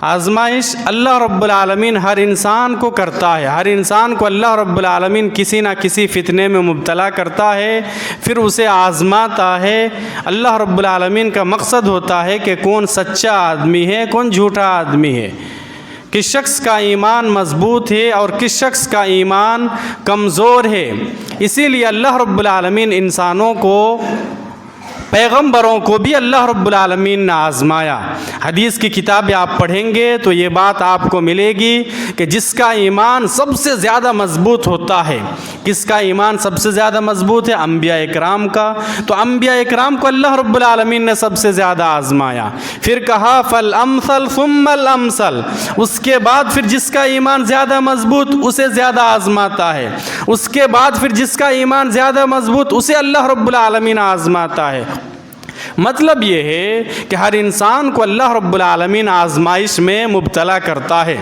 آزمائش اللہ رب العالمین ہر انسان کو کرتا ہے، ہر انسان کو اللہ رب العالمین کسی نہ کسی فتنے میں مبتلا کرتا ہے، پھر اسے آزماتا ہے۔ اللہ رب العالمین کا مقصد ہوتا ہے کہ کون سچا آدمی ہے، کون جھوٹا آدمی ہے، کس شخص کا ایمان مضبوط ہے اور کس شخص کا ایمان کمزور ہے۔ اسی لیے اللہ رب العالمین انسانوں کو، پیغمبروں کو بھی اللہ رب العالمین نے آزمایا۔ حدیث کی کتابیں آپ پڑھیں گے تو یہ بات آپ کو ملے گی کہ جس کا ایمان سب سے زیادہ مضبوط ہوتا ہے، کس کا ایمان سب سے زیادہ مضبوط ہے؟ انبیاء اکرام کا۔ تو انبیاء اکرام کو اللہ رب العالمین نے سب سے زیادہ آزمایا۔ پھر کہا فالامثل ثم الامثل، اس کے بعد پھر جس کا ایمان زیادہ مضبوط اسے زیادہ آزماتا ہے، اس کے بعد پھر جس کا ایمان زیادہ مضبوط اسے اللہ رب العالمین آزماتا ہے۔ مطلب یہ ہے کہ ہر انسان کو اللہ رب العالمین آزمائش میں مبتلا کرتا ہے۔